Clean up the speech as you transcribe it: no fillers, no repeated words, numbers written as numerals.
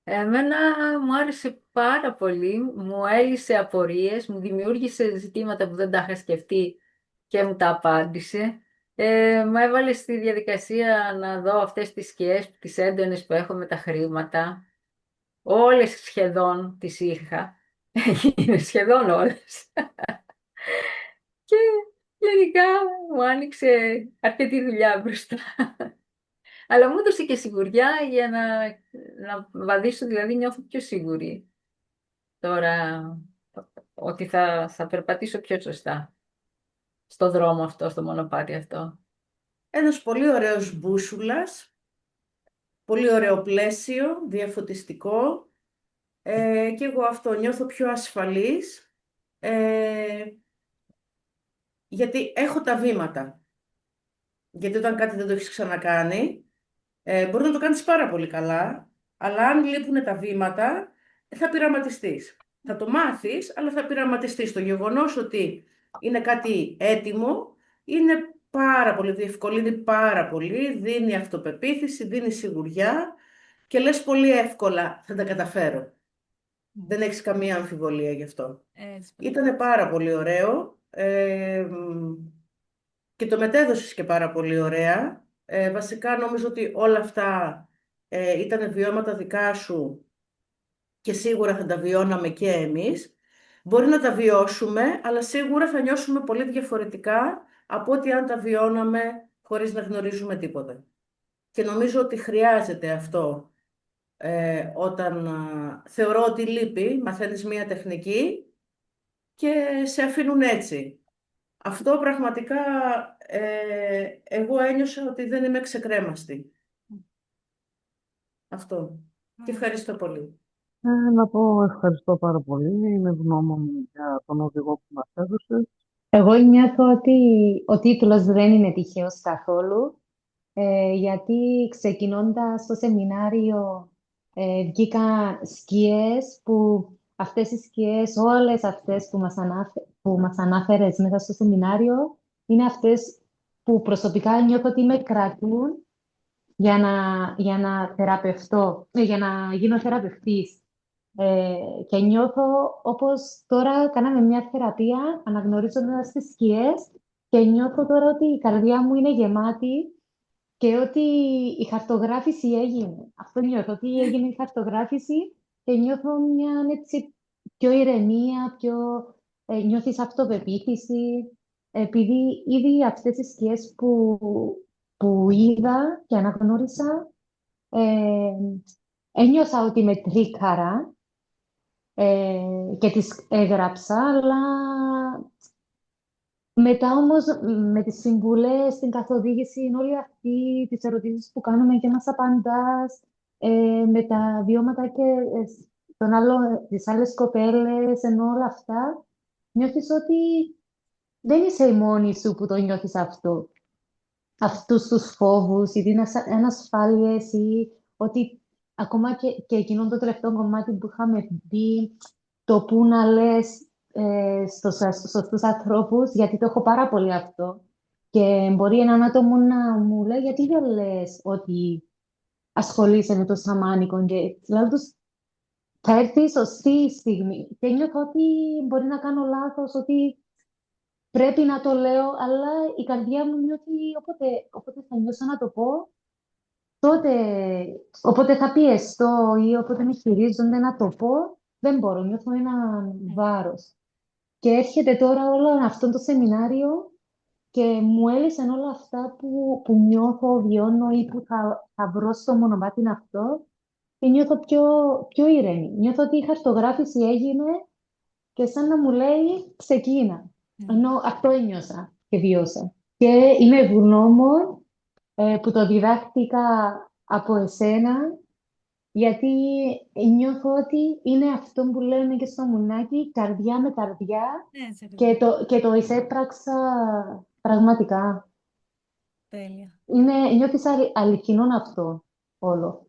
Εμένα μου άρεσε πάρα πολύ, μου έλυσε απορίες, μου δημιούργησε ζητήματα που δεν τα είχα σκεφτεί και μου τα απάντησε. Μου έβαλε στη διαδικασία να δω αυτές τις σκιές, τις έντονες που έχω με τα χρήματα. Όλες σχεδόν τις είχα. Είναι σχεδόν όλες. Και γενικά μου άνοιξε αρκετή δουλειά μπροστά. Αλλά μου έδωσε και σιγουριά για να βαδίσω, δηλαδή νιώθω πιο σίγουρη τώρα ότι θα περπατήσω πιο σωστά στο δρόμο αυτό, στο μονοπάτι αυτό. Ένας πολύ ωραίος μπούσουλας, πολύ ωραίο πλαίσιο, διαφωτιστικό. Και εγώ αυτό νιώθω πιο ασφαλής, ε, γιατί έχω τα βήματα. Γιατί όταν κάτι δεν το έχεις ξανακάνει, μπορεί να το κάνεις πάρα πολύ καλά, αλλά αν λείπουν τα βήματα, θα πειραματιστείς. Θα το μάθεις, αλλά θα πειραματιστείς. Το γεγονός ότι είναι κάτι έτοιμο, είναι πάρα πολύ, διευκολύνει πάρα πολύ, δίνει αυτοπεποίθηση, δίνει σιγουριά και λες πολύ εύκολα θα τα καταφέρω. Δεν έχεις καμία αμφιβολία γι' αυτό. Έτσι Ήτανε πράγματι. πάρα πολύ ωραίο και το μετέδωσες και πάρα πολύ ωραία. Βασικά νομίζω ότι όλα αυτά ήταν βιώματα δικά σου και σίγουρα θα τα βιώναμε και εμείς. Μπορεί να τα βιώσουμε, αλλά σίγουρα θα νιώσουμε πολύ διαφορετικά από ότι αν τα βιώναμε χωρίς να γνωρίζουμε τίποτα. Και νομίζω ότι χρειάζεται αυτό όταν θεωρώ ότι λείπει, μαθαίνεις μία τεχνική και σε αφήνουν έτσι. Αυτό πραγματικά εγώ ένιωσα ότι δεν είμαι ξεκρέμαστη. Αυτό. Και ευχαριστώ πολύ. Να πω ευχαριστώ πάρα πολύ. Είμαι ευγνώμων για τον οδηγό που μας έδωσε. Εγώ νιώθω ότι ο τίτλος δεν είναι τυχαίος καθόλου, γιατί ξεκινώντας το σεμινάριο βγήκαν σκιές που αυτές οι σκιές, όλες αυτές που μας ανάφερες μέσα στο σεμινάριο, είναι αυτές που προσωπικά νιώθω ότι με κρατούν για να θεραπευτώ, για να γίνω θεραπευτής. Και νιώθω όπως τώρα κάναμε μια θεραπεία αναγνωρίζοντας τις σκιές και νιώθω τώρα ότι η καρδιά μου είναι γεμάτη και ότι η χαρτογράφηση έγινε. Αυτό νιώθω, ότι έγινε η χαρτογράφηση και νιώθω μια έτσι πιο ηρεμία, νιώθεις αυτοπεποίθηση, επειδή ήδη αυτές οι σκιές που είδα και αναγνώρισα, ε, ένιωσα ότι με τρίκαρα και τις έγραψα, αλλά μετά όμως με τις συμβουλές, την καθοδήγηση, όλη αυτή τις ερωτήσεις που κάνουμε και μας απαντάς, με τα βιώματα και τις άλλες κοπέλες, ενώ όλα αυτά, νιώθεις ότι δεν είσαι η μόνη σου που το νιώθεις αυτό. Αυτούς τους φόβους ή την ανασφάλειες ή ότι ακόμα και εκείνο το τελευταίο κομμάτι που είχαμε πει, το που να λες στους ανθρώπους, γιατί το έχω πάρα πολύ αυτό. Και μπορεί έναν άτομο να μου λέει, γιατί δεν λες ότι ασχολείσαι με το σαμάνικο και δηλαδή θα έρθει η σωστή στιγμή. Και νιώθω ότι μπορεί να κάνω λάθος, ότι πρέπει να το λέω, αλλά η καρδιά μου νιώθει όποτε θα νιώσω να το πω, τότε, όποτε θα πιεστώ ή όποτε με χειρίζονται να το πω, δεν μπορώ, νιώθω ένα βάρος. Και έρχεται τώρα όλο αυτό το σεμινάριο και μου έλυσαν όλα αυτά που νιώθω, βιώνω ή που θα βρω στο μονοπάτι αυτό και νιώθω πιο ήρεμη. Νιώθω ότι η χαρτογράφηση έγινε και σαν να μου λέει ξεκίνα. Ενώ αυτό ένιωσα και βιώσα. Και είμαι ευγνώμων που το διδάχτηκα από εσένα, γιατί νιώθω ότι είναι αυτό που λένε και στο μουνάκι, καρδιά με καρδιά, Έτσι ακριβώς. και το εισέπραξα πραγματικά. Τέλεια. Νιώθεις αληθινόν αυτό όλο.